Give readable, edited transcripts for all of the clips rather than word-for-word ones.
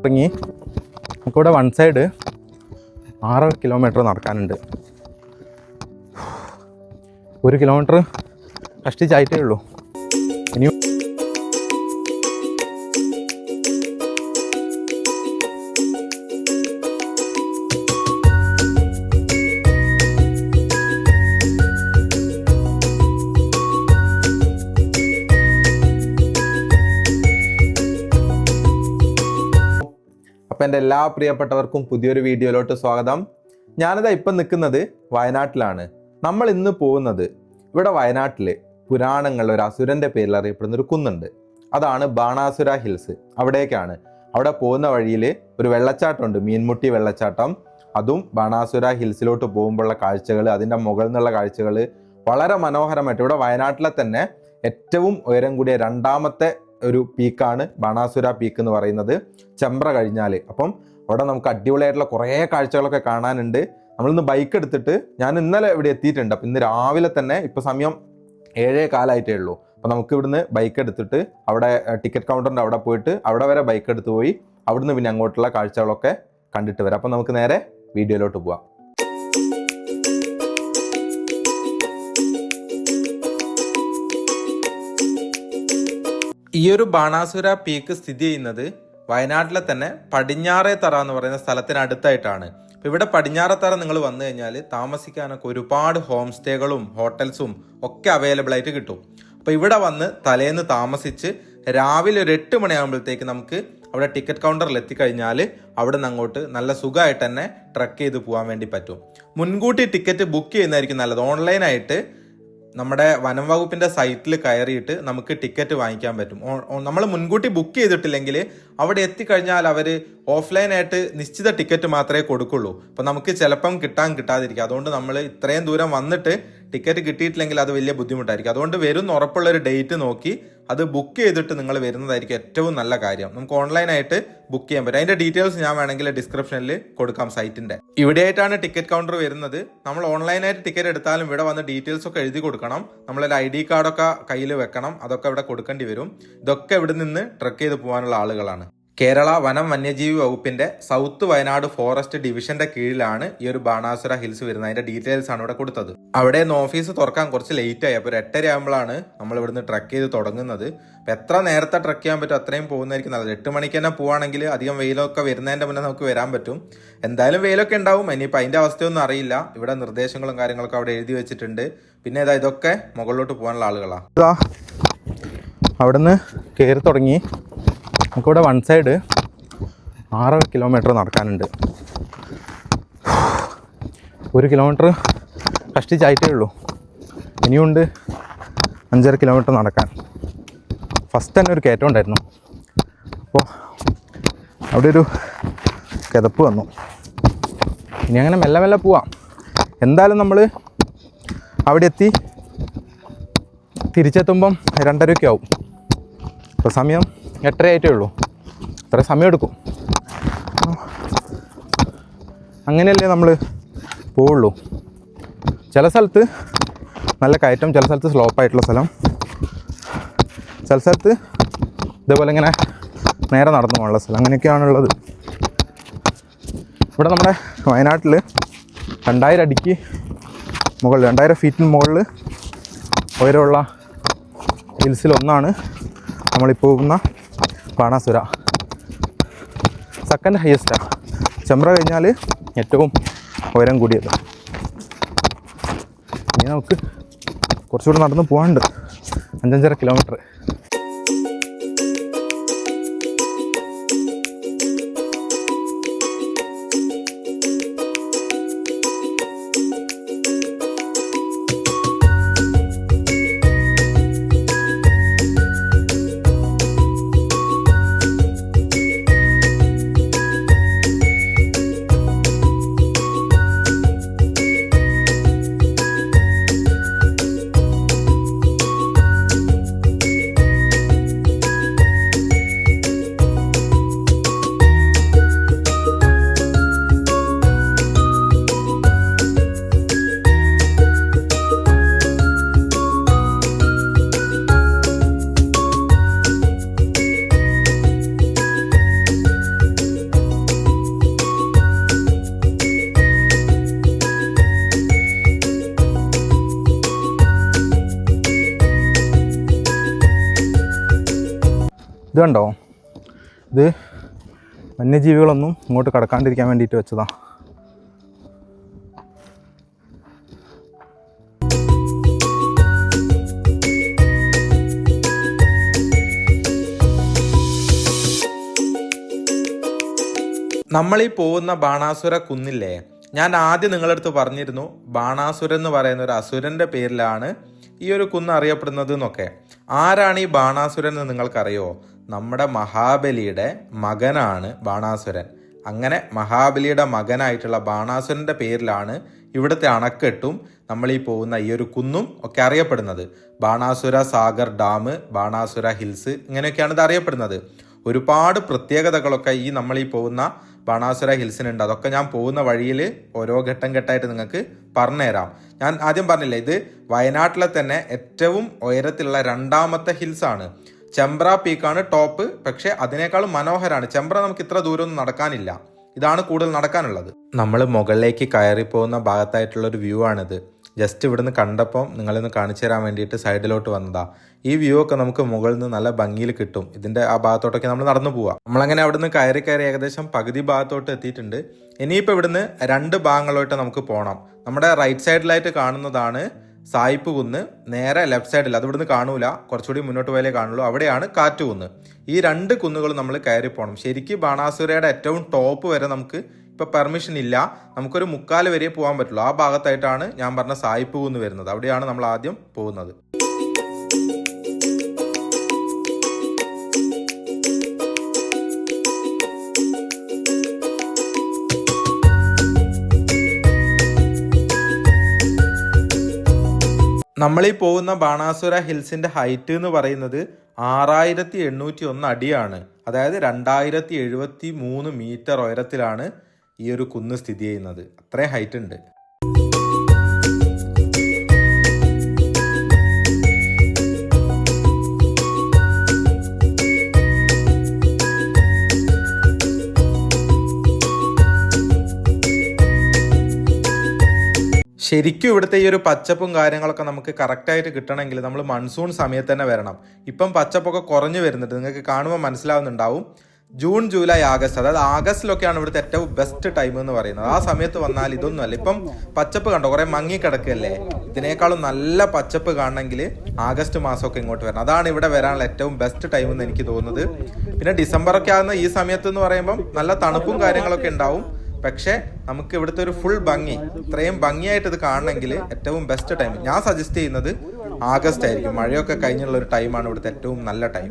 തുടങ്ങി നമുക്കിവിടെ one side 6 kilometre നടക്കാനുണ്ട്. 1 കിലോമീറ്റർ കഷ്ടിച്ചായിട്ടേ ഉള്ളൂ. ഇനിയും അപ്പം എൻ്റെ എല്ലാ പ്രിയപ്പെട്ടവർക്കും പുതിയൊരു വീഡിയോയിലോട്ട് സ്വാഗതം. ഞാനിതാ ഇപ്പം നിൽക്കുന്നത് വയനാട്ടിലാണ്. നമ്മൾ ഇന്ന് പോകുന്നത് ഇവിടെ വയനാട്ടിൽ പുരാണങ്ങളിൽ ഒരു അസുരൻ്റെ പേരിൽ അറിയപ്പെടുന്ന ഒരു കുന്നുണ്ട്. അതാണ് ബാണാസുര ഹിൽസ്. അവിടേക്കാണ്. അവിടെ പോകുന്ന വഴിയിൽ ഒരു വെള്ളച്ചാട്ടമുണ്ട്, മീൻമുട്ടി വെള്ളച്ചാട്ടം. അതും ബാണാസുര ഹിൽസിലോട്ട് പോകുമ്പോഴുള്ള കാഴ്ചകൾ, അതിൻ്റെ മുകളിൽ നിന്നുള്ള കാഴ്ചകൾ വളരെ മനോഹരമായിട്ട്. ഇവിടെ വയനാട്ടിലെ തന്നെ ഏറ്റവും ഉയരം കൂടിയ രണ്ടാമത്തെ ഒരു പീക്കാണ് ബാണാസുര പീക്ക് എന്ന് പറയുന്നത്, ചെമ്പ്ര കഴിഞ്ഞാൽ. അപ്പം അവിടെ നമുക്ക് അടിപൊളിയായിട്ടുള്ള കുറേ കാഴ്ചകളൊക്കെ കാണാനുണ്ട്. നമ്മളിന്ന് ബൈക്ക് എടുത്തിട്ട് ഞാൻ ഇന്നലെ ഇവിടെ എത്തിയിട്ടുണ്ട്. അപ്പം ഇന്ന് രാവിലെ തന്നെ ഇപ്പോൾ സമയം 7:15 ഉള്ളൂ. അപ്പം നമുക്ക് ഇവിടുന്ന് ബൈക്ക് എടുത്തിട്ട് അവിടെ ടിക്കറ്റ് കൗണ്ടറിൻ്റെ അവിടെ പോയിട്ട് അവിടെ വരെ ബൈക്ക് എടുത്ത് പോയി അവിടുന്ന് പിന്നെ അങ്ങോട്ടുള്ള കാഴ്ചകളൊക്കെ കണ്ടിട്ട് വരാം. അപ്പം നമുക്ക് നേരെ വീഡിയോയിലോട്ട് പോവാം. ഈ ഒരു ബാണാസുര പീക്ക് സ്ഥിതി ചെയ്യുന്നത് വയനാട്ടിലെ തന്നെ പടിഞ്ഞാറേത്തറ എന്ന് പറയുന്ന സ്ഥലത്തിനടുത്തായിട്ടാണ്. അപ്പോൾ ഇവിടെ പടിഞ്ഞാറേത്തറ നിങ്ങൾ വന്നു കഴിഞ്ഞാൽ താമസിക്കാനൊക്കെ ഒരുപാട് ഹോം സ്റ്റേകളും ഹോട്ടൽസും ഒക്കെ അവൈലബിൾ ആയിട്ട് കിട്ടും. അപ്പോൾ ഇവിടെ വന്ന് തലേന്ന് താമസിച്ച് രാവിലെ ഒരു 8 മണിയാകുമ്പോഴത്തേക്ക് നമുക്ക് അവിടെ ടിക്കറ്റ് കൗണ്ടറിൽ എത്തിക്കഴിഞ്ഞാൽ അവിടെ നിന്ന് അങ്ങോട്ട് നല്ല സുഖമായിട്ട് തന്നെ ട്രക്ക് ചെയ്ത് പോകാൻ വേണ്ടി പറ്റും. മുൻകൂട്ടി ടിക്കറ്റ് ബുക്ക് ചെയ്യുന്നതായിരിക്കും നല്ലത്. ഓൺലൈനായിട്ട് നമ്മുടെ വനം വകുപ്പിൻ്റെ സൈറ്റിൽ കയറിയിട്ട് നമുക്ക് ടിക്കറ്റ് വാങ്ങിക്കാൻ പറ്റും. നമ്മൾ മുൻകൂട്ടി ബുക്ക് ചെയ്തിട്ടില്ലെങ്കിൽ അവിടെ എത്തിക്കഴിഞ്ഞാൽ അവർ ഓഫ്ലൈനായിട്ട് നിശ്ചിത ടിക്കറ്റ് മാത്രമേ കൊടുക്കുള്ളൂ. അപ്പോൾ നമുക്ക് ചിലപ്പം കിട്ടാതിരിക്കും. അതുകൊണ്ട് നമ്മൾ ഇത്രയും ദൂരം വന്നിട്ട് ടിക്കറ്റ് കിട്ടിയിട്ടില്ലെങ്കിൽ അത് വലിയ ബുദ്ധിമുട്ടായിരിക്കും. അതുകൊണ്ട് വരുന്ന ഉറപ്പുള്ളൊരു ഡേറ്റ് നോക്കി അത് ബുക്ക് ചെയ്തിട്ട് നിങ്ങൾ വരുന്നതായിരിക്കും ഏറ്റവും നല്ല കാര്യം. നമുക്ക് ഓൺലൈനായിട്ട് ബുക്ക് ചെയ്യാൻ പറ്റും. അതിൻ്റെ ഡീറ്റെയിൽസ് ഞാൻ വേണമെങ്കിൽ ഡിസ്ക്രിപ്ഷനിൽ കൊടുക്കാം സൈറ്റിൻ്റെ. ഇവിടെയായിട്ടാണ് ടിക്കറ്റ് കൗണ്ടർ വരുന്നത്. നമ്മൾ ഓൺലൈനായിട്ട് ടിക്കറ്റ് എടുത്താലും ഇവിടെ വന്ന് ഡീറ്റെയിൽസ് ഒക്കെ എഴുതി കൊടുക്കണം. നമ്മളൊരു ID കാർഡൊക്കെ കയ്യിൽ വെക്കണം. അതൊക്കെ ഇവിടെ കൊടുക്കേണ്ടി വരും. ഇതൊക്കെ ഇവിടെ നിന്ന് ട്രക്ക് ചെയ്ത് പോകാനുള്ള ആളുകളാണ്. കേരള വനം വന്യജീവി വകുപ്പിന്റെ സൗത്ത് വയനാട് ഫോറസ്റ്റ് ഡിവിഷന്റെ കീഴിലാണ് ഈ ഒരു ബാണാസുര ഹിൽസ് വരുന്നത്. അതിന്റെ ഡീറ്റെയിൽസ് ആണ് ഇവിടെ കൊടുത്തത്. അവിടെ നിന്ന് ഓഫീസ് തുറക്കാൻ കുറച്ച് ലേറ്റ് ആയി. അപ്പോൾ ഒരു 8:30 ആകുമ്പോഴാണ് നമ്മൾ ഇവിടുന്ന് ട്രക്ക് ചെയ്ത് തുടങ്ങുന്നത്. അപ്പോൾ എത്ര നേരത്തെ ട്രക്ക് ചെയ്യാൻ പറ്റും അത്രയും പോകുന്നതായിരിക്കും നല്ലത്. 8 മണിക്ക് തന്നെ പോവുകയാണെങ്കിൽ അധികം വെയിലൊക്കെ വരുന്നതിന്റെ മുന്നേ നമുക്ക് വരാൻ പറ്റും. എന്തായാലും വെയിലൊക്കെ ഉണ്ടാവും. ഇനിയിപ്പോൾ അതിന്റെ അവസ്ഥയൊന്നും അറിയില്ല. ഇവിടെ നിർദ്ദേശങ്ങളും കാര്യങ്ങളൊക്കെ അവിടെ എഴുതി വെച്ചിട്ടുണ്ട്. പിന്നെ ഇതൊക്കെ മുകളിലോട്ട് പോകാനുള്ള ആളുകളാണ്. അവിടുന്ന് കയറി തുടങ്ങി നമുക്കിവിടെ വൺ സൈഡ് 6 കിലോമീറ്റർ നടക്കാനുണ്ട്. 1 കിലോമീറ്റർ കഷ്ടിച്ചായിട്ടേ ഉള്ളൂ. ഇനിയുണ്ട് 5.5 കിലോമീറ്റർ നടക്കാൻ. ഫസ്റ്റ് തന്നെ ഒരു കയറ്റം ഉണ്ടായിരുന്നു. അപ്പോൾ അവിടെ ഒരു കിതപ്പ് വന്നു. ഇനി അങ്ങനെ മെല്ലെ മെല്ലെ പോവാം. എന്തായാലും നമ്മൾ അവിടെ എത്തി തിരിച്ചെത്തുമ്പം 2:30 ആവും. ഇപ്പോൾ സമയം 8:30 ആയിട്ടേ ഉള്ളൂ. അത്ര സമയം എടുക്കും. അങ്ങനെയല്ലേ നമ്മൾ പോവുള്ളൂ. ചില സ്ഥലത്ത് നല്ല കയറ്റം, ചില സ്ഥലത്ത് സ്ലോപ്പായിട്ടുള്ള സ്ഥലം, ചില സ്ഥലത്ത് ഇതേപോലെ ഇങ്ങനെ നേരെ നടന്നു പോകാനുള്ള സ്ഥലം, അങ്ങനെയൊക്കെയാണുള്ളത്. ഇവിടെ നമ്മുടെ വയനാട്ടിൽ 2000 അടിക്ക് മുകളിൽ 2000 ഫീറ്റിന് മുകളിൽ ഉയരമുള്ള ഹിൽസിലൊന്നാണ് നമ്മളിപ്പോൾ പോകുന്ന ബാണാസുര. സെക്കൻഡ് ഹയസ്റ്റാണ്. ചെമ്പ്ര കഴിഞ്ഞാൽ ഏറ്റവും ഉയരം കൂടിയത്. ഇനി നമുക്ക് കുറച്ചുകൂടെ നടന്ന് പോകാനുണ്ട്. 5.5 കിലോമീറ്റർ. ഇത് കണ്ടോ, ഇത് വന്യജീവികളൊന്നും ഇങ്ങോട്ട് കടക്കാണ്ടിരിക്കാൻ വേണ്ടിയിട്ട് വെച്ചതാണ്. നമ്മളീ പോകുന്ന ബാണാസുര കുന്നില്ലേ, ഞാൻ ആദ്യം നിങ്ങളുടെ അടുത്ത് പറഞ്ഞിരുന്നു ബാണാസുരൻ എന്ന് പറയുന്ന ഒരു അസുരന്റെ പേരിലാണ് ഈ ഒരു കുന്ന് അറിയപ്പെടുന്നത് എന്നൊക്കെ. ആരാണ് ഈ ബാണാസുരൻ എന്ന് നിങ്ങൾക്കറിയോ? നമ്മുടെ മഹാബലിയുടെ മകനാണ് ബാണാസുരൻ. അങ്ങനെ മഹാബലിയുടെ മകനായിട്ടുള്ള ബാണാസുരന്റെ പേരിലാണ് ഇവിടുത്തെ അണക്കെട്ടും നമ്മൾ ഈ പോകുന്ന ഈ ഒരു കുന്നും ഒക്കെ അറിയപ്പെടുന്നത്. ബാണാസുര സാഗർ ഡാം, ബാണാസുര ഹിൽസ്, ഇങ്ങനെയൊക്കെയാണ് ഇത് അറിയപ്പെടുന്നത്. ഒരുപാട് പ്രത്യേകതകളൊക്കെ ഈ നമ്മൾ ഈ പോകുന്ന ബാണാസുര ഹിൽസിനുണ്ട്. അതൊക്കെ ഞാൻ പോകുന്ന വഴിയിൽ ഓരോ ഘട്ടം ഘട്ടമായിട്ട് നിങ്ങൾക്ക് പറഞ്ഞുതരാം. ഞാൻ ആദ്യം പറഞ്ഞില്ലേ, ഇത് വയനാട്ടിലെ തന്നെ ഏറ്റവും ഉയരത്തിലുള്ള 2ാമത്തെ ഹിൽസാണ്. ചെമ്പ്ര പീക്കാണ് ടോപ്പ്, പക്ഷെ അതിനേക്കാളും മനോഹരമാണ്. ചെമ്പ്ര നമുക്ക് ഇത്ര ദൂരമൊന്നും നടക്കാനില്ല, ഇതാണ് കൂടുതൽ നടക്കാനുള്ളത്. നമ്മൾ മുകളിലേക്ക് കയറി പോകുന്ന ഭാഗത്തായിട്ടുള്ളൊരു വ്യൂ ആണിത്. ജസ്റ്റ് ഇവിടുന്ന് കണ്ടപ്പോൾ നിങ്ങളിന്ന് കാണിച്ചു തരാൻ വേണ്ടിയിട്ട് സൈഡിലോട്ട് വന്നതാ. ഈ വ്യൂ ഒക്കെ നമുക്ക് മുകളിൽ നിന്ന് നല്ല ഭംഗിയിൽ കിട്ടും. ഇതിൻ്റെ ആ ഭാഗത്തോട്ടൊക്കെ നമ്മൾ നടന്നു പോവാം. നമ്മളങ്ങനെ അവിടുന്ന് കയറി ഏകദേശം പകുതി ഭാഗത്തോട്ട് എത്തിയിട്ടുണ്ട്. ഇനിയിപ്പോൾ ഇവിടുന്ന് 2 ഭാഗങ്ങളോട്ട് നമുക്ക് പോകണം. നമ്മുടെ റൈറ്റ് സൈഡിലായിട്ട് കാണുന്നതാണ് സായിപ്പ് കുന്ന്. നേരെ ലെഫ്റ്റ് സൈഡിൽ, അത് ഇവിടുന്ന് കാണൂല, കുറച്ചുകൂടി മുന്നോട്ട് പോയാലേ കാണുള്ളൂ, അവിടെയാണ് കാറ്റുകുന്ന്. ഈ 2 കുന്നുകളും നമ്മൾ കയറി പോകണം. ശരിക്കും ബാണാസുരയുടെ ഏറ്റവും ടോപ്പ് വരെ നമുക്ക് ഇപ്പോൾ പെർമിഷൻ ഇല്ല, നമുക്കൊരു 3/4 വരെ പോകാൻ പറ്റുള്ളൂ. ആ ഭാഗത്തായിട്ടാണ് ഞാൻ പറഞ്ഞ സായിപ്പ് കുന്ന് വരുന്നത്. അവിടെയാണ് നമ്മൾ ആദ്യം പോകുന്നത്. നമ്മളീ പോകുന്ന ബാണാസുര ഹിൽസിന്റെ ഹൈറ്റ് എന്ന് പറയുന്നത് 6801 അടിയാണ്. അതായത് 2073 മീറ്റർ ഉയരത്തിലാണ് ഈ ഒരു കുന്ന് സ്ഥിതി ചെയ്യുന്നത്. അത്രയും ഹൈറ്റ് ഉണ്ട്. ശരിക്കും ഇവിടുത്തെ ഈ ഒരു പച്ചപ്പും കാര്യങ്ങളൊക്കെ നമുക്ക് കറക്റ്റായിട്ട് കിട്ടണമെങ്കിൽ നമ്മൾ മൺസൂൺ സമയത്ത് തന്നെ വരണം. ഇപ്പം പച്ചപ്പൊക്കെ കുറഞ്ഞു വരുന്നുണ്ട്, നിങ്ങൾക്ക് കാണുമ്പോൾ മനസ്സിലാവുന്നുണ്ടാവും. ജൂൺ, ജൂലൈ, ആഗസ്റ്റ്, അതായത് ആഗസ്റ്റിലൊക്കെയാണ് ഇവിടുത്തെ ഏറ്റവും ബെസ്റ്റ് ടൈം എന്ന് പറയുന്നത്. ആ സമയത്ത് വന്നാൽ ഇതൊന്നുമല്ല. ഇപ്പം പച്ചപ്പ് കണ്ടോ, കുറേ മങ്ങി കിടക്കുകയല്ലേ. ഇതിനേക്കാളും നല്ല പച്ചപ്പ് കാണണമെങ്കിൽ ആഗസ്റ്റ് മാസമൊക്കെ ഇങ്ങോട്ട് വരണം. അതാണ് ഇവിടെ വരാനുള്ള ഏറ്റവും ബെസ്റ്റ് ടൈം എന്ന് എനിക്ക് തോന്നുന്നത്. പിന്നെ ഡിസംബറൊക്കെ ആകുന്ന ഈ സമയത്ത് എന്ന് പറയുമ്പം നല്ല തണുപ്പും കാര്യങ്ങളൊക്കെ ഉണ്ടാവും. പക്ഷേ നമുക്ക് ഇവിടുത്തെ ഒരു ഫുൾ ഭംഗി, ഇത്രയും ഭംഗിയായിട്ട് ഇത് കാണണമെങ്കിൽ ഏറ്റവും ബെസ്റ്റ് ടൈം ഞാൻ സജസ്റ്റ് ചെയ്യുന്നത് ആഗസ്റ്റ് ആയിരിക്കും. മഴയൊക്കെ കഴിഞ്ഞുള്ള ഒരു ടൈമാണ് ഇവിടുത്തെ ഏറ്റവും നല്ല ടൈം.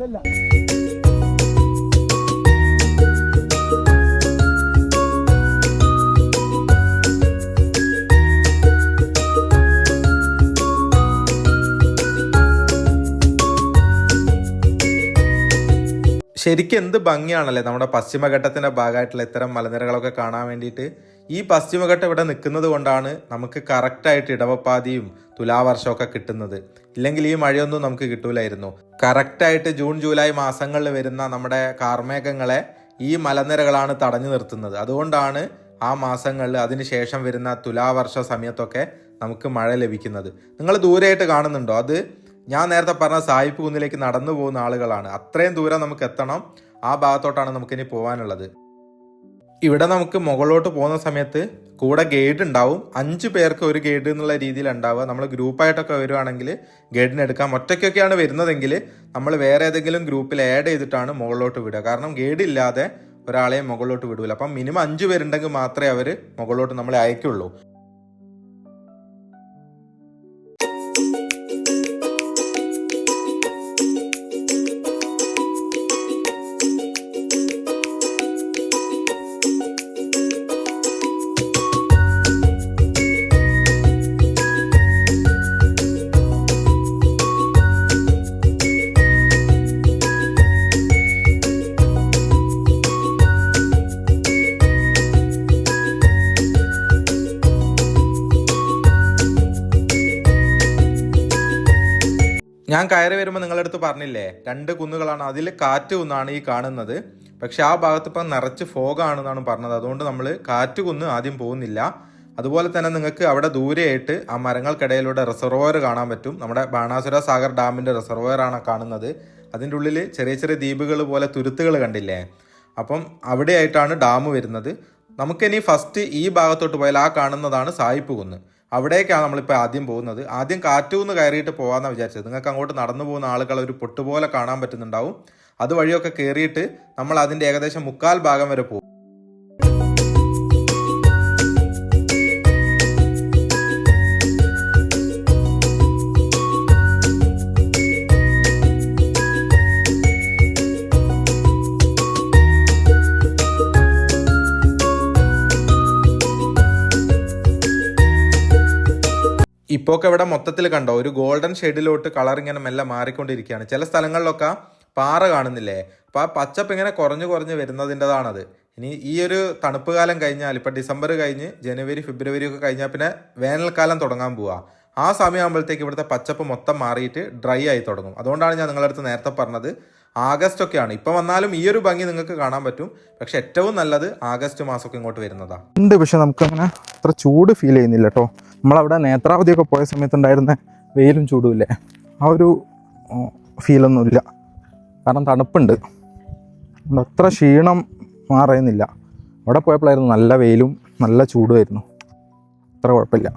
ശരിക്കും എന്ത് ഭംഗിയാണല്ലേ നമ്മുടെ പശ്ചിമഘട്ടത്തിന്റെ ഭാഗമായിട്ടുള്ള ഇത്തരം മലനിരകളൊക്കെ കാണാൻ വേണ്ടിയിട്ട്. ഈ പശ്ചിമഘട്ടം ഇവിടെ നിൽക്കുന്നത് കൊണ്ടാണ് നമുക്ക് കറക്റ്റായിട്ട് ഇടവപ്പാതിയും തുലാവർഷമൊക്കെ കിട്ടുന്നത്. ഇല്ലെങ്കിൽ ഈ മഴയൊന്നും നമുക്ക് കിട്ടൂലായിരുന്നു. കറക്റ്റായിട്ട് ജൂൺ, ജൂലൈ മാസങ്ങളിൽ വരുന്ന നമ്മുടെ കാർമേഘങ്ങളെ ഈ മലനിരകളാണ് തടഞ്ഞു നിർത്തുന്നത്. അതുകൊണ്ടാണ് ആ മാസങ്ങളിൽ അതിനുശേഷം വരുന്ന തുലാവർഷ സമയത്തൊക്കെ നമുക്ക് മഴ ലഭിക്കുന്നത്. നിങ്ങൾ ദൂരെയായിട്ട് കാണുന്നുണ്ടോ? അത് ഞാൻ നേരത്തെ പറഞ്ഞ സായിപ്പ് കുന്നിലേക്ക് നടന്നു പോകുന്ന ആളുകളാണ്. അത്രയും ദൂരം നമുക്ക് എത്തണം. ആ ഭാഗത്തോട്ടാണ് നമുക്കിനി പോകാനുള്ളത്. ഇവിടെ നമുക്ക് മുകളിലോട്ട് പോകുന്ന സമയത്ത് കൂടെ ഗൈഡ് ഉണ്ടാവും. 5 പേർക്ക് ഒരു ഗൈഡ് എന്നുള്ള രീതിയിൽ ഉണ്ടാവുക. നമ്മൾ ഗ്രൂപ്പായിട്ടൊക്കെ വരുവാണെങ്കിൽ ഗൈഡിന് എടുക്കാം. ഒറ്റയ്ക്കൊക്കെയാണ് വരുന്നതെങ്കിൽ നമ്മൾ വേറെ ഏതെങ്കിലും ഗ്രൂപ്പിൽ ആഡ് ചെയ്തിട്ടാണ് മുകളിലോട്ട് വിടുക. കാരണം ഗൈഡ് ഇല്ലാതെ ഒരാളെയും മുകളിലോട്ട് വിടൂല. അപ്പം മിനിമം 5 പേരുണ്ടെങ്കിൽ മാത്രമേ അവർ മുകളിലോട്ട് നമ്മളെ അയക്കുള്ളൂ. ഞാൻ കയറി വരുമ്പോൾ നിങ്ങളുടെ അടുത്ത് പറഞ്ഞില്ലേ 2 കുന്നുകളാണ്, അതിൽ കാറ്റ് കുന്നാണ് ഈ കാണുന്നത്. പക്ഷെ ആ ഭാഗത്ത് ഇപ്പം നിറച്ച് ഫോഗാണെന്നാണ് പറഞ്ഞത്. അതുകൊണ്ട് നമ്മൾ കാറ്റ് കുന്ന് ആദ്യം പോകുന്നില്ല. അതുപോലെ തന്നെ നിങ്ങൾക്ക് അവിടെ ദൂരെയായിട്ട് ആ മരങ്ങൾക്കിടയിലൂടെ റിസർവോയർ കാണാൻ പറ്റും. നമ്മുടെ ബാണാസുര സാഗർ ഡാമിൻ്റെ റിസർവോയറാണ് കാണുന്നത്. അതിൻ്റെ ഉള്ളിൽ ചെറിയ ചെറിയ ദ്വീപുകൾ പോലെ തുരുത്തുകൾ കണ്ടില്ലേ. അപ്പം അവിടെയായിട്ടാണ് ഡാം വരുന്നത്. നമുക്കിനി ഫസ്റ്റ് ഈ ഭാഗത്തോട്ട് പോയാൽ ആ കാണുന്നതാണ് സായിപ്പ് കുന്ന്. അവിടേക്കാണ് നമ്മളിപ്പോൾ ആദ്യം പോകുന്നത്. ആദ്യം കാറ്റൂന്ന് കയറിയിട്ട് പോകാമെന്നാണ് വിചാരിച്ചത്. നിങ്ങൾക്ക് അങ്ങോട്ട് നടന്നു പോകുന്ന ആളുകൾ ഒരു പൊട്ടുപോലെ കാണാൻ പറ്റുന്നുണ്ടാവും. അതുവഴിയൊക്കെ കയറിയിട്ട് നമ്മൾ അതിൻ്റെ ഏകദേശം 3/4 ഭാഗം വരെ പോകും. ഇപ്പോൾ ഒക്കെ ഇവിടെ മൊത്തത്തിൽ കണ്ടോ ഒരു ഗോൾഡൻ ഷെയ്ഡിലോട്ട് കളർ ഇങ്ങനെ മെല്ലെ മാറിക്കൊണ്ടിരിക്കുകയാണ്. ചില സ്ഥലങ്ങളിലൊക്കെ പാറ കാണുന്നില്ലേ, അപ്പോൾ ആ പച്ചപ്പ് ഇങ്ങനെ കുറഞ്ഞു വരുന്നതിൻ്റെതാണത്. ഇനി ഈ ഒരു തണുപ്പ് കാലം കഴിഞ്ഞാൽ, ഇപ്പോൾ ഡിസംബർ കഴിഞ്ഞ് ജനുവരി ഫെബ്രുവരി ഒക്കെ കഴിഞ്ഞാൽ പിന്നെ വേനൽക്കാലം തുടങ്ങാൻ പോവുക. ആ സമയമാകുമ്പോഴത്തേക്ക് ഇവിടുത്തെ പച്ചപ്പ് മൊത്തം മാറിയിട്ട് ഡ്രൈ ആയി തുടങ്ങും. അതുകൊണ്ടാണ് ഞാൻ നിങ്ങളുടെ അടുത്ത് നേരത്തെ പറഞ്ഞത് ആഗസ്റ്റ് ഒക്കെയാണ്. ഇപ്പോൾ വന്നാലും ഈ ഒരു ഭംഗി നിങ്ങൾക്ക് കാണാൻ പറ്റും. പക്ഷെ ഏറ്റവും നല്ലത് ആഗസ്റ്റ് മാസമൊക്കെ ഇങ്ങോട്ട് വരുന്നതാണ്. ഉണ്ട്, പക്ഷെ നമുക്കങ്ങനെ അത്ര ചൂട് ഫീൽ ചെയ്യുന്നില്ല കേട്ടോ. നമ്മളവിടെ നേത്രാവതിയൊക്കെ പോയ സമയത്തുണ്ടായിരുന്ന വെയിലും ചൂടുമില്ലേ, ആ ഒരു ഫീലൊന്നുമില്ല. കാരണം തണുപ്പുണ്ട്, അത്ര ക്ഷീണം മാറുന്നില്ല. അവിടെ പോയപ്പോഴായിരുന്നു നല്ല വെയിലും നല്ല ചൂടുമായിരുന്നു. അത്ര കുഴപ്പമില്ല.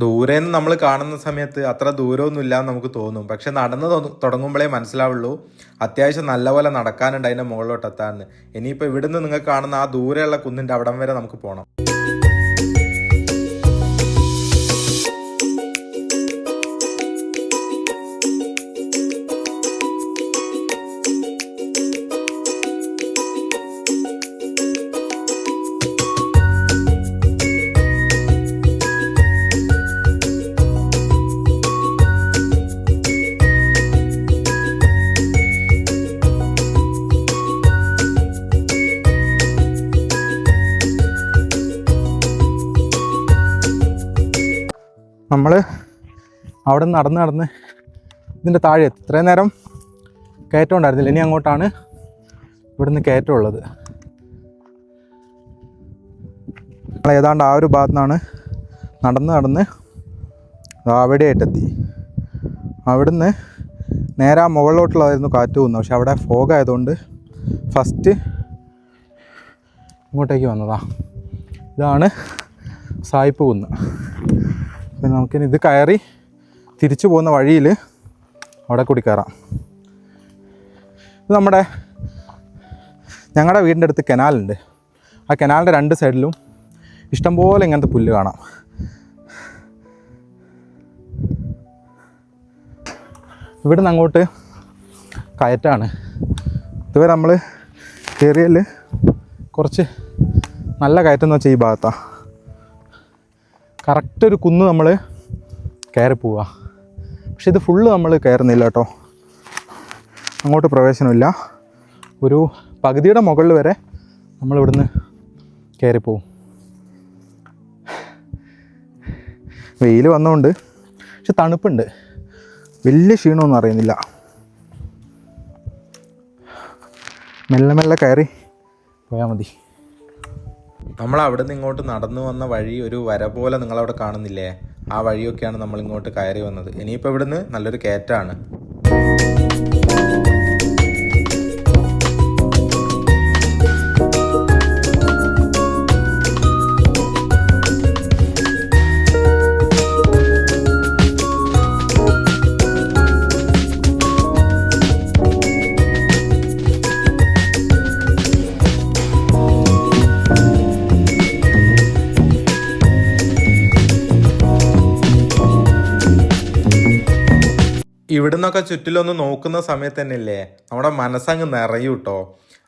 ദൂരെ നിന്ന് നമ്മൾ കാണുന്ന സമയത്ത് അത്ര ദൂരമൊന്നും ഇല്ലാന്ന് നമുക്ക് തോന്നും. പക്ഷെ നടന്ന് തുടങ്ങുമ്പോഴേ മനസ്സിലാവുള്ളൂ അത്യാവശ്യം നല്ലപോലെ നടക്കാനുണ്ട് അതിൻ്റെ മുകളിലോട്ട് എത്താന്ന്. ഇനിയിപ്പോൾ ഇവിടുന്ന് നിങ്ങൾക്ക് കാണുന്ന ആ ദൂരെയുള്ള കുന്നിൻ്റെ അവിടം വരെ നമുക്ക് പോകണം. നമ്മൾ അവിടെ നടന്ന് ഇതിൻ്റെ താഴെ ഇത്രയും നേരം കയറ്റം ഉണ്ടായിരുന്നില്ല. ഇനി അങ്ങോട്ടാണ് ഇവിടുന്ന് കയറ്റം ഉള്ളത്. നമ്മൾ ഏതാണ്ട് ആ ഒരു ഭാഗത്തു നിന്നാണ് നടന്ന് അവിടെയായിട്ടെത്തി. അവിടുന്ന് നേരെ ആ മുകളിലോട്ടുള്ളതായിരുന്നു കാറ്റ് പോകുന്നത്. പക്ഷെ അവിടെ ഫോഗ് ആയതുകൊണ്ട് ഫസ്റ്റ് ഇങ്ങോട്ടേക്ക് വന്നതാ. ഇതാണ് സായിപ്പ് കുന്ന്. പിന്നെ നമുക്കിനി ഇത് കയറി തിരിച്ചു പോകുന്ന വഴിയിൽ അവിടെ കൂടി കയറാം. ഇത് ഞങ്ങളുടെ വീടിൻ്റെ അടുത്ത് കനാലുണ്ട്. ആ കനാലിൻ്റെ 2 സൈഡിലും ഇഷ്ടംപോലെ ഇങ്ങനത്തെ പുല്ല് കാണാം. ഇവിടുന്ന് അങ്ങോട്ട് കയറ്റാണ്. ഇതുവരെ നമ്മൾ കയറിയതിൽ കുറച്ച് നല്ല കയറ്റം എന്ന് വെച്ചാൽ ഈ ഭാഗത്താണ്. കറക്റ്റ് ഒരു കുന്ന് നമ്മൾ കയറി പോവുക. പക്ഷെ ഇത് ഫുള്ള് നമ്മൾ കയറുന്നില്ല കേട്ടോ. അങ്ങോട്ട് പ്രവേശനമില്ല. ഒരു പകുതിയുടെ മുകളിൽ വരെ നമ്മളിവിടുന്ന് കയറിപ്പോവും. വെയിൽ വന്നുകൊണ്ട് പക്ഷെ തണുപ്പുണ്ട്, വലിയ ക്ഷീണമൊന്നും അറിയുന്നില്ല. മെല്ലെ മെല്ലെ കയറി പോയാൽ മതി. നമ്മൾ അവിടെ നിന്ന് ഇങ്ങോട്ട് നടന്നു വന്ന വഴി ഒരു വര പോലെ നിങ്ങളവിടെ കാണുന്നില്ലേ, ആ വഴിയൊക്കെയാണ് നമ്മൾ ഇങ്ങോട്ട് കയറി വന്നത്. ഇനിയിപ്പോൾ ഇവിടുന്ന് നല്ലൊരു കയറ്റാണ്. ഇവിടുന്നൊക്കെ ചുറ്റിലൊന്ന് നോക്കുന്ന സമയത്ത് തന്നെയല്ലേ നമ്മുടെ മനസ്സങ്ങ് നിറയും കേട്ടോ.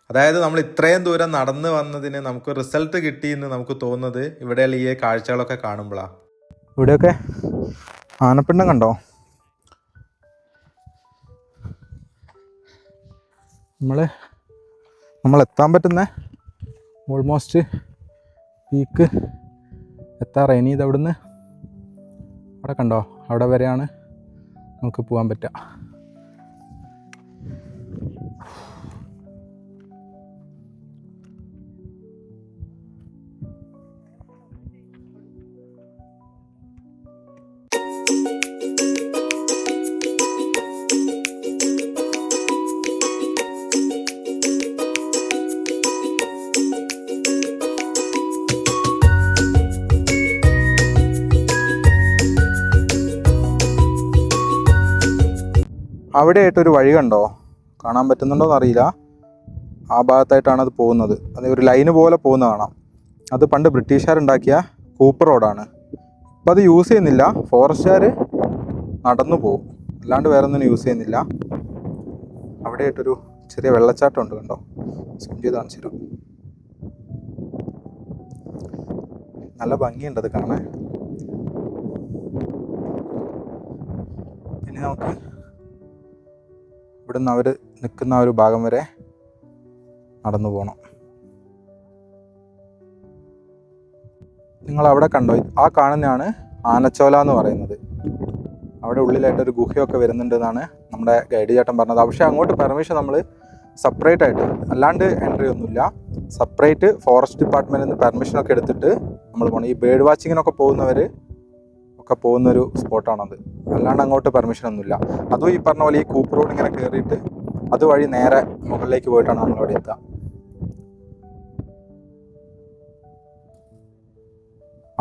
അതായത് നമ്മൾ ഇത്രയും ദൂരം നടന്നു വന്നതിന് നമുക്ക് റിസൾട്ട് കിട്ടിയെന്ന് നമുക്ക് തോന്നുന്നത് ഇവിടെയുള്ള ഈ കാഴ്ചകളൊക്കെ കാണുമ്പോഴാണ്. ഇവിടെയൊക്കെ ആനപ്പിണ്ടം കണ്ടോ? നമ്മൾ എത്താൻ പറ്റുന്ന ഓൾമോസ്റ്റ് പീക്ക് എത്താറായി. ഇനി ഇത് അവിടുന്ന് അവിടെ കണ്ടോ, അവിടെ വരെയാണ് നമുക്ക് പോകാൻ പറ്റുക. അവിടെ ആയിട്ടൊരു വഴി കണ്ടോ, കാണാൻ പറ്റുന്നുണ്ടോയെന്ന് അറിയില്ല. ആ ഭാഗത്തായിട്ടാണ് അത് പോകുന്നത്. അത് ഒരു ലൈന് പോലെ പോകുന്ന കാണാം. അത് പണ്ട് ബ്രിട്ടീഷുകാരുണ്ടാക്കിയ കൂപ്പർ റോഡാണ്. ഇപ്പം അത് യൂസ് ചെയ്യുന്നില്ല, ഫോറസ്റ്റുകാർ നടന്നു പോകും, അല്ലാണ്ട് വേറെ ഒന്നും യൂസ് ചെയ്യുന്നില്ല. അവിടെ ആയിട്ടൊരു ചെറിയ വെള്ളച്ചാട്ടം ഉണ്ട് കണ്ടോ, സ്വിം ചെയ്ത് കാണിച്ചു തരും. നല്ല ഭംഗിയുണ്ട് അത് കാണാൻ. പിന്നെ നമുക്ക് ഇവിടുന്ന് അവർ നിൽക്കുന്ന ഒരു ഭാഗം വരെ നടന്നു പോകണം. നിങ്ങൾ അവിടെ കണ്ടോ, ആ കാണുന്നതാണ് ആനച്ചോല എന്ന് പറയുന്നത്. അവിടെ ഉള്ളിലായിട്ടൊരു ഗുഹയൊക്കെ വരുന്നുണ്ടെന്നാണ് നമ്മുടെ ഗൈഡ് ചേട്ടൻ പറഞ്ഞത്. പക്ഷേ അങ്ങോട്ട് പെർമിഷൻ നമ്മൾ സെപ്പറേറ്റ് ആയിട്ട്, അല്ലാണ്ട് എൻട്രി ഒന്നുമില്ല. സെപ്പറേറ്റ് ഫോറസ്റ്റ് ഡിപ്പാർട്ട്മെൻറ്റിൽ നിന്ന് പെർമിഷനൊക്കെ എടുത്തിട്ട് നമ്മൾ പോകണം. ഈ ബേർഡ് വാച്ചിങ്ങിനൊക്കെ പോകുന്നവർ ഒക്കെ പോകുന്നൊരു സ്പോട്ടാണത്. അല്ലാണ്ട് അങ്ങോട്ട് പെർമിഷൻ ഒന്നുമില്ല. അതും ഈ പറഞ്ഞ പോലെ ഈ കൂപ്പ് റോഡ് ഇങ്ങനെ കയറിയിട്ട് അതുവഴി നേരെ മുകളിലേക്ക് പോയിട്ടാണ് നമ്മളവിടെ എത്തുക.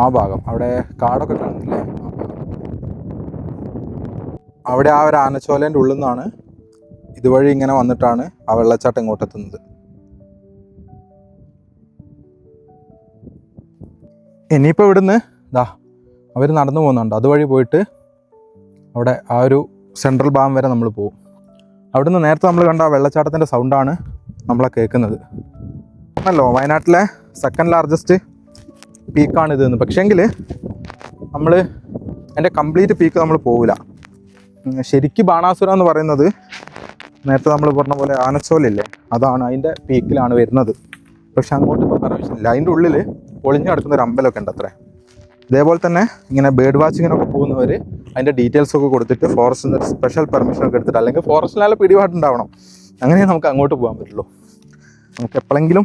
ആ ഭാഗം അവിടെ കാടൊക്കെ കാണുന്നില്ലേ, അവിടെ ആ ഒരു ആനച്ചോലേൻ്റെ ഉള്ളിൽ നിന്നാണ് ഇതുവഴി ഇങ്ങനെ വന്നിട്ടാണ് ആ വെള്ളച്ചാട്ടം ഇങ്ങോട്ട് എത്തുന്നത്. ഇനിയിപ്പോൾ ഇവിടുന്ന് ഇതാ അവർ നടന്നു പോകുന്നുണ്ട്. അതുവഴി പോയിട്ട് അവിടെ ആ ഒരു സെൻട്രൽ ഭാഗം വരെ നമ്മൾ പോകും. അവിടുന്ന് നേരത്തെ നമ്മൾ കണ്ട ആ വെള്ളച്ചാട്ടത്തിൻ്റെ സൗണ്ടാണ് നമ്മളെ കേൾക്കുന്നത്. ആണല്ലോ വയനാട്ടിലെ സെക്കൻഡ് ലാർജസ്റ്റ് പീക്കാണിതെന്ന്. പക്ഷേങ്കിൽ നമ്മൾ എൻ്റെ കംപ്ലീറ്റ് പീക്ക് നമ്മൾ പോവില്ല. ശരിക്കും ബാണാസുര എന്ന് പറയുന്നത് നേരത്തെ നമ്മൾ പറഞ്ഞ പോലെ ആനച്ചോലില്ലേ, അതാണ് അതിൻ്റെ പീക്കിലാണ് വരുന്നത്. പക്ഷെ അങ്ങോട്ട് ഇപ്പോൾ പെർമിഷൻ ഇല്ല. അതിൻ്റെ ഉള്ളിൽ ഒളിഞ്ഞു കിടക്കുന്ന ഒരു അമ്പലമൊക്കെ ഉണ്ട് അത്രേ. ഇതേപോലെ തന്നെ ഇങ്ങനെ ബേർഡ് വാച്ചിങ്ങിനൊക്കെ പോകുന്നവർ അതിൻ്റെ ഡീറ്റെയിൽസൊക്കെ കൊടുത്തിട്ട് ഫോറസ്റ്റിൽ നിന്ന് സ്പെഷ്യൽ പെർമിഷനൊക്കെ എടുത്തിട്ട്, അല്ലെങ്കിൽ ഫോറസ്റ്റിനാലും പിടിപാടുണ്ടാവണം, അങ്ങനെ നമുക്ക് അങ്ങോട്ട് പോകാൻ പറ്റുള്ളൂ. നമുക്ക് എപ്പോഴെങ്കിലും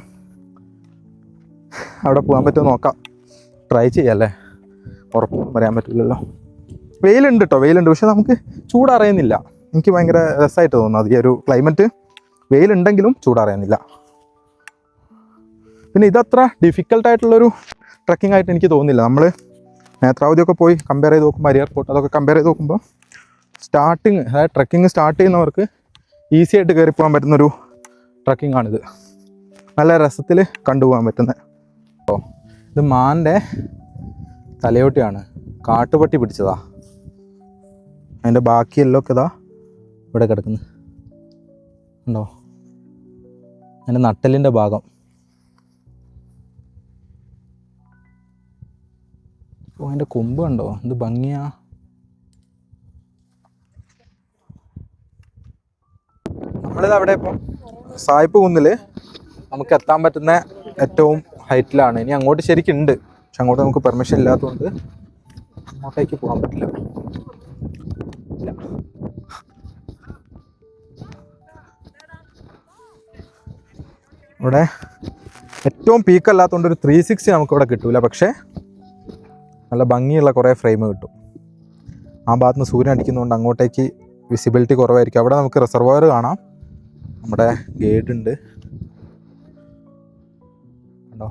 അവിടെ പോകാൻ പറ്റുമോ നോക്കാം, ട്രൈ ചെയ്യാമല്ലേ, ഉറപ്പൊന്നും പറയാൻ പറ്റില്ലല്ലോ. വെയിലുണ്ട് കേട്ടോ, വെയിലുണ്ട്. പക്ഷെ നമുക്ക് ചൂടറിയുന്നില്ല. എനിക്ക് ഭയങ്കര രസമായിട്ട് തോന്നുന്നത് ഈ ഒരു ക്ലൈമറ്റ്. വെയിലുണ്ടെങ്കിലും ചൂടറിയുന്നില്ല. പിന്നെ ഇതത്ര ഡിഫിക്കൽട്ടായിട്ടുള്ളൊരു ട്രക്കിംഗ് ആയിട്ട് എനിക്ക് തോന്നുന്നില്ല. നമ്മൾ നേത്രാവതിയൊക്കെ പോയി കമ്പയർ ചെയ്ത് നോക്കുമ്പോൾ, അരിയാർ ഫോർട്ട് അതൊക്കെ കമ്പയർ ചെയ്ത് നോക്കുമ്പോൾ സ്റ്റാർട്ടിങ്, അതായത് ട്രക്കിംഗ് സ്റ്റാർട്ട് ചെയ്യുന്നവർക്ക് ഈസി ആയിട്ട് കയറി പോകാൻ പറ്റുന്നൊരു ട്രക്കിംഗ് ആണിത്. നല്ല രസത്തിൽ കണ്ടുപോകാൻ പറ്റുന്നത്. അപ്പോൾ ഇത് മാൻ്റെ തലയോട്ടിയാണ്, കാട്ടുപട്ടി പിടിച്ചതാ. അതിൻ്റെ ബാക്കിയെല്ലാം ഒക്കെ ഇതാ ഇവിടെ കിടക്കുന്നു ഉണ്ടോ, അതിൻ്റെ നട്ടലിൻ്റെ ഭാഗം. ഓ അതിൻ്റെ കൊമ്പ് കണ്ടോ, എന്ത് ഭംഗിയാ. നമ്മളിത് അവിടെ ഇപ്പം സായിപ്പ് കുന്നിൽ നമുക്ക് എത്താൻ പറ്റുന്ന ഏറ്റവും ഹൈറ്റിലാണ്. ഇനി അങ്ങോട്ട് ശരിക്കും ഉണ്ട്, പക്ഷെ അങ്ങോട്ട് നമുക്ക് പെർമിഷൻ ഇല്ലാത്തതുകൊണ്ട് അങ്ങോട്ടേക്ക് പോകാൻ പറ്റില്ല. ഇല്ല, ഇവിടെ ഏറ്റവും പീക്കല്ലാത്തതുകൊണ്ട് ഒരു 360 നമുക്കിവിടെ കിട്ടൂല. പക്ഷേ നല്ല ഭംഗിയുള്ള കുറേ ഫ്രെയിം കിട്ടും. ആ ഭാഗത്ത് നിന്ന് സൂര്യൻ അടിക്കുന്നതുകൊണ്ട് അങ്ങോട്ടേക്ക് വിസിബിലിറ്റി കുറവായിരിക്കും. അവിടെ നമുക്ക് റിസർവോയർ കാണാം, നമ്മുടെ ഗൈഡ് ഉണ്ട് കണ്ടോ.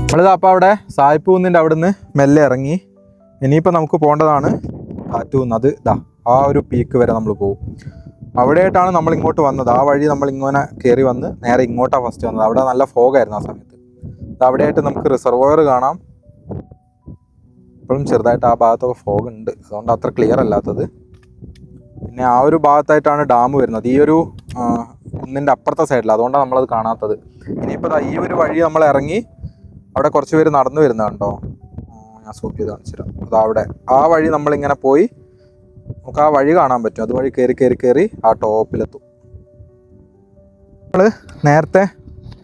നമ്മളിത് അപ്പോൾ അവിടെ സായിപ്പ് കുന്നിൻ്റെ അവിടെ നിന്ന് മെല്ലെ ഇറങ്ങി. ഇനിയിപ്പോൾ നമുക്ക് പോകേണ്ടതാണ് കാറ്റുകുന്ന്. അത് ഇതാ ആ ഒരു പീക്ക് വരെ നമ്മൾ പോകും. അവിടെയായിട്ടാണ് നമ്മൾ ഇങ്ങോട്ട് വന്നത്. ആ വഴി നമ്മൾ ഇങ്ങനെ കയറി വന്ന് നേരെ ഇങ്ങോട്ടാണ് ഫസ്റ്റ് വന്നത്. അവിടെ നല്ല ഫോഗായിരുന്നു ആ സമയത്ത്. അവിടെയായിട്ട് നമുക്ക് റിസർവോയർ കാണാം. ഇപ്പോഴും ചെറുതായിട്ട് ആ ഭാഗത്തൊക്കെ ഫോഗ് ഉണ്ട്, അതുകൊണ്ട് അത്ര ക്ലിയർ അല്ലാത്തത്. പിന്നെ ആ ഒരു ഭാഗത്തായിട്ടാണ് ഡാം വരുന്നത്. ഈ ഒരു കുന്നിൻ്റെ അപ്പുറത്തെ സൈഡിൽ, അതുകൊണ്ടാണ് നമ്മളത് കാണാത്തത്. ഇനിയിപ്പോൾ ഈ ഒരു വഴി നമ്മൾ ഇറങ്ങി അവിടെ കുറച്ച് പേര് നടന്നു വരുന്നുണ്ടോ, ഞാൻ സൂപ്പ് ചെയ്ത് കാണിച്ചു തരാം. അതവിടെ ആ വഴി നമ്മളിങ്ങനെ പോയി നമുക്ക് ആ വഴി കാണാൻ പറ്റും. അതുവഴി കയറി ആ ടോപ്പിലെത്തും. നമ്മൾ നേരത്തെ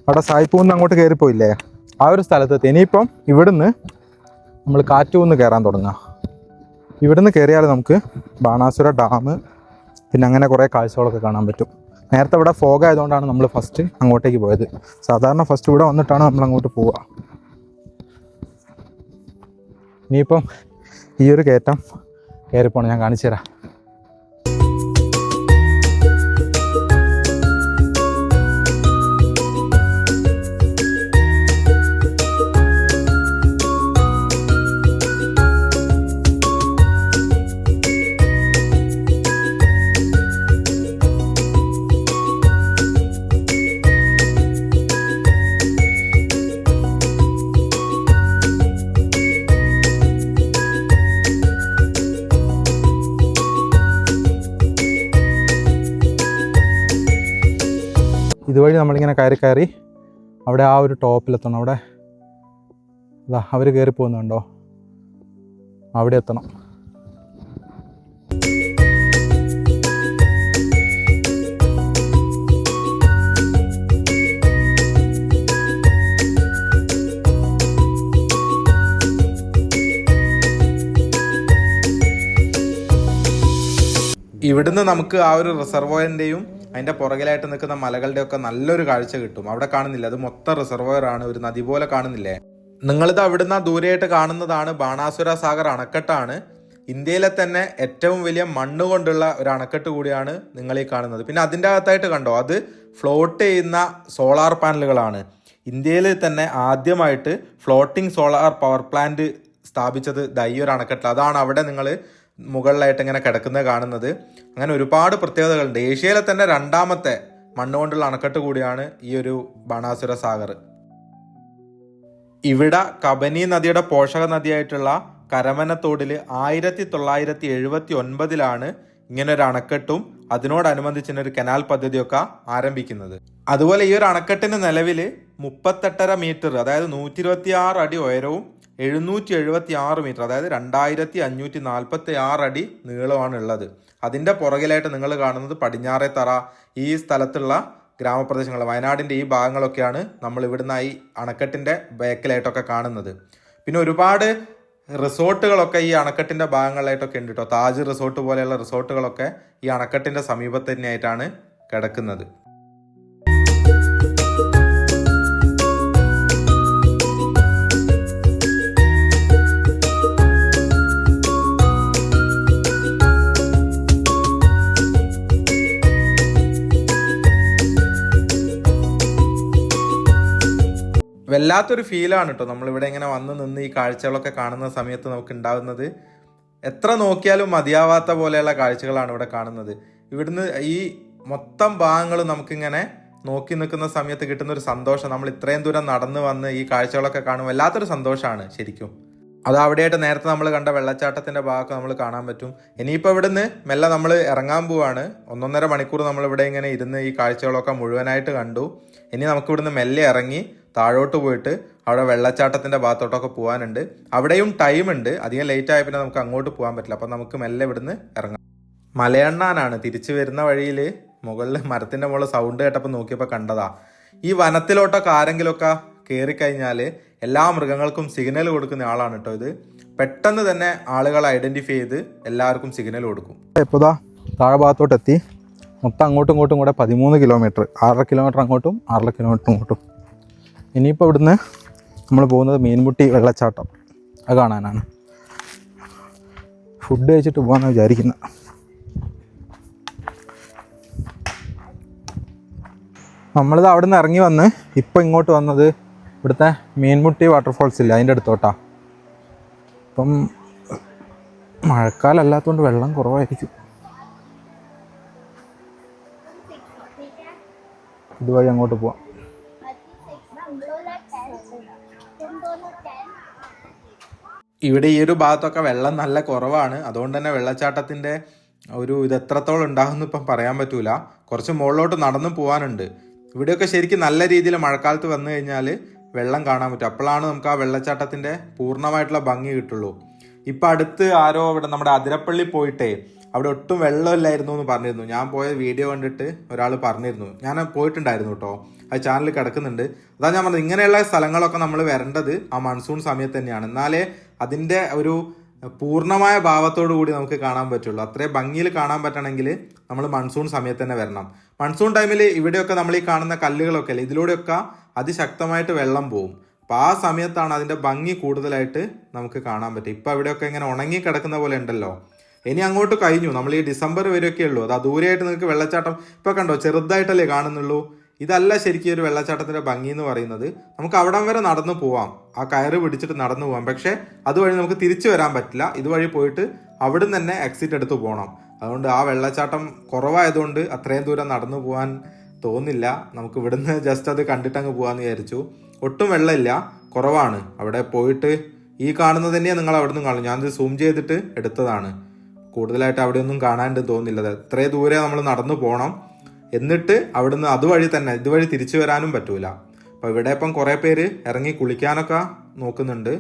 അവിടെ സായിപ്പൂന്ന് അങ്ങോട്ട് കയറിപ്പോയില്ലേ, ആ ഒരു സ്ഥലത്തെത്തി. ഇനിയിപ്പം ഇവിടുന്ന് നമ്മൾ കാറ്റൂന്ന് കയറാൻ തുടങ്ങുക. ഇവിടുന്ന് കയറിയാൽ നമുക്ക് ബാണാസുര ഡാം പിന്നെ അങ്ങനെ കുറേ കാഴ്ചകളൊക്കെ കാണാൻ പറ്റും. നേരത്തെ ഇവിടെ ഫോഗ് ആയതുകൊണ്ടാണ് നമ്മൾ ഫസ്റ്റ് അങ്ങോട്ടേക്ക് പോയത്. സാധാരണ ഫസ്റ്റ് ഇവിടെ വന്നിട്ടാണ് നമ്മൾ അങ്ങോട്ട് പോവുക. ഇനിയിപ്പം ഈ ഒരു കയറ്റം കയറിപ്പോണം, ഞാൻ കാണിച്ചു തരാം. ഇതുവഴി നമ്മളിങ്ങനെ കയറി അവിടെ ആ ഒരു ടോപ്പിലെത്തണം. അവിടെ അതാ അവർ കയറി പോകുന്നുണ്ടോ, അവിടെ എത്തണം. ഇവിടുന്ന് നമുക്ക് ആ ഒരു റിസർവോയറിൻ്റെയും അതിൻ്റെ പുറകിലായിട്ട് നിൽക്കുന്ന മലകളുടെ ഒക്കെ നല്ലൊരു കാഴ്ച കിട്ടും. അവിടെ കാണുന്നില്ല, അത് മൊത്തം റിസർവോയർ ആണ്, ഒരു നദി പോലെ കാണുന്നില്ലേ. നിങ്ങളിത് അവിടുന്ന് ദൂരെയായിട്ട് കാണുന്നതാണ് ബാണാസുര സാഗർ അണക്കെട്ടാണ്. ഇന്ത്യയിലെ തന്നെ ഏറ്റവും വലിയ മണ്ണ് കൊണ്ടുള്ള ഒരു അണക്കെട്ട് കൂടിയാണ് നിങ്ങൾ ഈ കാണുന്നത്. പിന്നെ അതിൻ്റെ അകത്തായിട്ട് കണ്ടോ, അത് ഫ്ലോട്ട് ചെയ്യുന്ന സോളാർ പാനലുകളാണ്. ഇന്ത്യയിൽ തന്നെ ആദ്യമായിട്ട് ഫ്ലോട്ടിംഗ് സോളാർ പവർ പ്ലാന്റ് സ്ഥാപിച്ചത് ഈ ഒരു അണക്കെട്ടിൽ. അതാണ് അവിടെ നിങ്ങൾ മുകളിലായിട്ട് ഇങ്ങനെ കിടക്കുന്നത് കാണുന്നത്. അങ്ങനെ ഒരുപാട് പ്രത്യേകതകളുണ്ട്. ഏഷ്യയിലെ തന്നെ രണ്ടാമത്തെ മണ്ണുകൊണ്ടുള്ള അണക്കെട്ട് കൂടിയാണ് ഈ ഒരു ബാണാസുര സാഗർ. ഇവിടെ കബനി നദിയുടെ പോഷക നദിയായിട്ടുള്ള കരമനത്തോടിൽ 1979 ഇങ്ങനെ ഒരു അണക്കെട്ടും അതിനോടനുബന്ധിച്ചൊരു കനാൽ പദ്ധതിയൊക്കെ ആരംഭിക്കുന്നത്. അതുപോലെ ഈ ഒരു അണക്കെട്ടിന് നിലവിൽ 38.5 മീറ്റർ, അതായത് 126 അടി ഉയരവും 776 മീറ്റർ, അതായത് 2546 അടി നീളമാണ് ഉള്ളത്. അതിൻ്റെ പുറകിലായിട്ട് നിങ്ങൾ കാണുന്നത് പടിഞ്ഞാറേത്തറ, ഈ സ്ഥലത്തുള്ള ഗ്രാമപ്രദേശങ്ങൾ, വയനാടിൻ്റെ ഈ ഭാഗങ്ങളൊക്കെയാണ് നമ്മൾ ഇവിടുന്ന് ഈ അണക്കെട്ടിൻ്റെ ബാക്കിലായിട്ടൊക്കെ കാണുന്നത്. പിന്നെ ഒരുപാട് റിസോർട്ടുകളൊക്കെ ഈ അണക്കെട്ടിൻ്റെ ഭാഗങ്ങളിലായിട്ടൊക്കെ ഉണ്ട് കേട്ടോ. താജ് റിസോർട്ട് പോലെയുള്ള റിസോർട്ടുകളൊക്കെ ഈ അണക്കെട്ടിൻ്റെ സമീപത്ത് തന്നെയായിട്ടാണ് കിടക്കുന്നത്. വല്ലാത്തൊരു ഫീലാണ് കേട്ടോ നമ്മളിവിടെ ഇങ്ങനെ വന്ന് നിന്ന് ഈ കാഴ്ചകളൊക്കെ കാണുന്ന സമയത്ത് നമുക്ക് ഉണ്ടാകുന്നത്. എത്ര നോക്കിയാലും മതിയാവാത്ത പോലെയുള്ള കാഴ്ചകളാണ് ഇവിടെ കാണുന്നത്. ഇവിടുന്ന് ഈ മൊത്തം ഭാഗങ്ങളും നമുക്കിങ്ങനെ നോക്കി നിൽക്കുന്ന സമയത്ത് കിട്ടുന്ന ഒരു സന്തോഷം, നമ്മൾ ഇത്രയും ദൂരം നടന്ന് വന്ന് ഈ കാഴ്ചകളൊക്കെ കാണുമ്പോൾ വല്ലാത്തൊരു സന്തോഷമാണ് ശരിക്കും. അത് അവിടെയായിട്ട് നേരത്തെ നമ്മൾ കണ്ട വെള്ളച്ചാട്ടത്തിൻ്റെ ഭാഗമൊക്കെ നമ്മൾ കാണാൻ പറ്റും. ഇനിയിപ്പോൾ ഇവിടുന്ന് മെല്ലെ നമ്മൾ ഇറങ്ങാൻ പോവാണ്. 1.5 മണിക്കൂർ നമ്മളിവിടെ ഇങ്ങനെ ഇരുന്ന് ഈ കാഴ്ചകളൊക്കെ മുഴുവനായിട്ട് കണ്ടു. ഇനി നമുക്ക് ഇവിടുന്ന് മെല്ലെ ഇറങ്ങി താഴോട്ട് പോയിട്ട് അവിടെ വെള്ളച്ചാട്ടത്തിൻ്റെ ഭാഗത്തോട്ടൊക്കെ പോകാനുണ്ട്. അവിടെയും ടൈം ഉണ്ട്, അധികം ലേറ്റ് ആയ പിന്നെ നമുക്ക് അങ്ങോട്ട് പോകാൻ പറ്റില്ല. അപ്പം നമുക്ക് മെല്ലെ ഇവിടുന്ന് ഇറങ്ങാം. മലയണ്ണാനാണ് തിരിച്ചു വരുന്ന വഴിയിൽ മുകളിൽ മരത്തിൻ്റെ മുകളിൽ സൗണ്ട് കേട്ടപ്പോൾ നോക്കിയപ്പോൾ കണ്ടതാ. ഈ വനത്തിലോട്ടൊക്കെ ആരെങ്കിലുമൊക്കെ കയറിക്കഴിഞ്ഞാൽ എല്ലാ മൃഗങ്ങൾക്കും സിഗ്നൽ കൊടുക്കുന്ന ആളാണ് കേട്ടോ ഇത്. പെട്ടെന്ന് തന്നെ ആളുകളെ ഐഡൻറ്റിഫൈ ചെയ്ത് എല്ലാവർക്കും സിഗ്നൽ കൊടുക്കും. ഇപ്പോൾ താഴെ ഭാഗത്തോട്ട് എത്തി. മൊത്തം അങ്ങോട്ടും ഇങ്ങോട്ടും കൂടെ 13 കിലോമീറ്റർ, 6.5 കിലോമീറ്റർ അങ്ങോട്ടും 6.5 കിലോമീറ്റർ ഇങ്ങോട്ടും. ഇനിയിപ്പോൾ ഇവിടുന്ന് നമ്മൾ പോകുന്നത് മീൻമുട്ടി വെള്ളച്ചാട്ടം അത് കാണാനാണ്. ഫുഡ് കഴിച്ചിട്ട് പോകാമെന്ന് വിചാരിക്കുന്നത്. നമ്മളിത് അവിടെ നിന്ന് ഇറങ്ങി വന്ന് ഇപ്പോൾ ഇങ്ങോട്ട് വന്നത് ഇവിടുത്തെ മീൻമുട്ടി വാട്ടർഫോൾസ് ഇല്ല അതിൻ്റെ അടുത്തോട്ടാ. ഇപ്പം മഴക്കാലം അല്ലാത്തതുകൊണ്ട് വെള്ളം കുറവായിരിക്കും. ഇതുവഴി അങ്ങോട്ട് പോവാം. ഇവിടെ ഈ ഒരു ഭാഗത്തൊക്കെ വെള്ളം നല്ല കുറവാണ്. അതുകൊണ്ട് തന്നെ വെള്ളച്ചാട്ടത്തിൻ്റെ ഇത് എത്രത്തോളം ഉണ്ടാകുമെന്ന് ഇപ്പം പറയാൻ പറ്റൂല. കുറച്ച് മുകളിലോട്ട് നടന്നു പോകാനുണ്ട്. ഇവിടെയൊക്കെ ശരിക്കും നല്ല രീതിയിൽ മഴക്കാലത്ത് വന്നു കഴിഞ്ഞാൽ വെള്ളം കാണാൻ പറ്റും. അപ്പോഴാണ് നമുക്ക് ആ വെള്ളച്ചാട്ടത്തിൻ്റെ പൂർണ്ണമായിട്ടുള്ള ഭംഗി കിട്ടുള്ളൂ. ഇപ്പം അടുത്ത് ആരോ ഇവിടെ നമ്മുടെ അതിരപ്പള്ളി പോയിട്ടേ അവിടെ ഒട്ടും വെള്ളമില്ലായിരുന്നു എന്ന് പറഞ്ഞിരുന്നു. ഞാൻ പോയ വീഡിയോ കണ്ടിട്ട് ഒരാൾ പറഞ്ഞിരുന്നു. ഞാൻ പോയിട്ടുണ്ടായിരുന്നു കേട്ടോ, അത് ചാനലിൽ കിടക്കുന്നുണ്ട്. അതാണ് ഞാൻ പറഞ്ഞത്, ഇങ്ങനെയുള്ള സ്ഥലങ്ങളൊക്കെ നമ്മൾ വരേണ്ടത് ആ മൺസൂൺ സമയത്ത് തന്നെയാണ്. എന്നാലേ അതിൻ്റെ ഒരു പൂർണ്ണമായ ഭാവത്തോടു കൂടി നമുക്ക് കാണാൻ പറ്റുള്ളൂ. അത്രയും ഭംഗിയിൽ കാണാൻ പറ്റണമെങ്കിൽ നമ്മൾ മൺസൂൺ സമയത്ത് തന്നെ വരണം. മൺസൂൺ ടൈമിൽ ഇവിടെയൊക്കെ നമ്മൾ ഈ കാണുന്ന കല്ലുകളൊക്കെ അല്ലേ, ഇതിലൂടെയൊക്കെ അതിശക്തമായിട്ട് വെള്ളം പോവും. അപ്പോൾ ആ സമയത്താണ് അതിൻ്റെ ഭംഗി കൂടുതലായിട്ട് നമുക്ക് കാണാൻ പറ്റും. ഇപ്പം ഇവിടെയൊക്കെ ഇങ്ങനെ ഉണങ്ങി കിടക്കുന്ന പോലെ ഉണ്ടല്ലോ. ഇനി അങ്ങോട്ട് കഴിഞ്ഞു, നമ്മൾ ഈ ഡിസംബർ വരെയൊക്കെ ഉള്ളൂ. അത് ദൂരെയായിട്ട് നിങ്ങൾക്ക് വെള്ളച്ചാട്ടം ഇപ്പം കണ്ടോ, ചെറുതായിട്ടല്ലേ കാണുന്നുള്ളൂ. ഇതല്ല ശരിക്കും ഒരു വെള്ളച്ചാട്ടത്തിൻ്റെ ഭംഗി എന്ന് പറയുന്നത്. നമുക്ക് അവിടം വരെ നടന്നു പോവാം, ആ കയറ് പിടിച്ചിട്ട് നടന്നു പോവാം. പക്ഷേ അതുവഴി നമുക്ക് തിരിച്ചു വരാൻ പറ്റില്ല. ഇതുവഴി പോയിട്ട് അവിടുന്ന് തന്നെ എക്സിറ്റ് എടുത്ത് പോകണം. അതുകൊണ്ട് ആ വെള്ളച്ചാട്ടം കുറവായതുകൊണ്ട് അത്രയും ദൂരം നടന്നു പോകാൻ തോന്നില്ല. നമുക്ക് ഇവിടുന്ന് ജസ്റ്റ് അത് കണ്ടിട്ടങ്ങ് പോകാമെന്ന് വിചാരിച്ചു. ഒട്ടും വെള്ളമില്ല, കുറവാണ്. അവിടെ പോയിട്ട് ഈ കാണുന്നത് തന്നെയാണ് നിങ്ങൾ അവിടെ നിന്ന് കാണും. ഞാനത് സൂം ചെയ്തിട്ട് എടുത്തതാണ്. കൂടുതലായിട്ട് അവിടെയൊന്നും കാണാണ്ട് തോന്നില്ല. എത്രയും ദൂരെ നമ്മൾ നടന്നു പോകണം. എന്നിട്ട് അവിടുന്ന് അതുവഴി തന്നെ ഇതുവഴി തിരിച്ചു വരാനും പറ്റൂല. അപ്പോൾ ഇവിടെ ഇപ്പം കുറേ പേര് ഇറങ്ങി കുളിക്കാനൊക്കെ നോക്കുന്നുണ്ട്,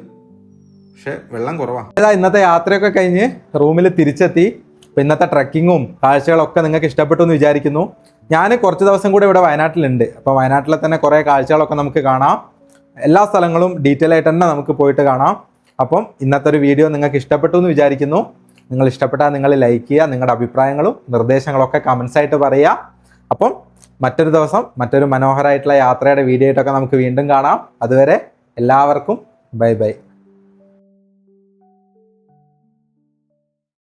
പക്ഷെ വെള്ളം കുറവാണ്. ഇന്നത്തെ യാത്രയൊക്കെ കഴിഞ്ഞ് റൂമിൽ തിരിച്ചെത്തി. അപ്പോൾ ഇന്നത്തെ ട്രക്കിങ്ങും കാഴ്ചകളൊക്കെ നിങ്ങൾക്ക് ഇഷ്ടപ്പെട്ടു എന്ന് വിചാരിക്കുന്നു. ഞാൻ കുറച്ച് ദിവസം കൂടെ ഇവിടെ വയനാട്ടിലുണ്ട്. അപ്പോൾ വയനാട്ടിലെ തന്നെ കുറേ കാഴ്ചകളൊക്കെ നമുക്ക് കാണാം. എല്ലാ സ്ഥലങ്ങളും ഡീറ്റെയിൽ ആയിട്ട് തന്നെ നമുക്ക് പോയിട്ട് കാണാം. അപ്പം ഇന്നത്തെ ഒരു വീഡിയോ നിങ്ങൾക്ക് ഇഷ്ടപ്പെട്ടു എന്ന് വിചാരിക്കുന്നു. നിങ്ങൾ ഇഷ്ടപ്പെട്ടാൽ നിങ്ങൾ ലൈക്ക് ചെയ്യുക. നിങ്ങളുടെ അഭിപ്രായങ്ങളും നിർദ്ദേശങ്ങളൊക്കെ കമൻസ് ആയിട്ട് പറയുക. അപ്പം മറ്റൊരു ദിവസം മറ്റൊരു മനോഹരമായിട്ടുള്ള യാത്രയുടെ വീഡിയോ ആയിട്ടൊക്കെ നമുക്ക് വീണ്ടും കാണാം. അതുവരെ എല്ലാവർക്കും ബൈ ബൈ.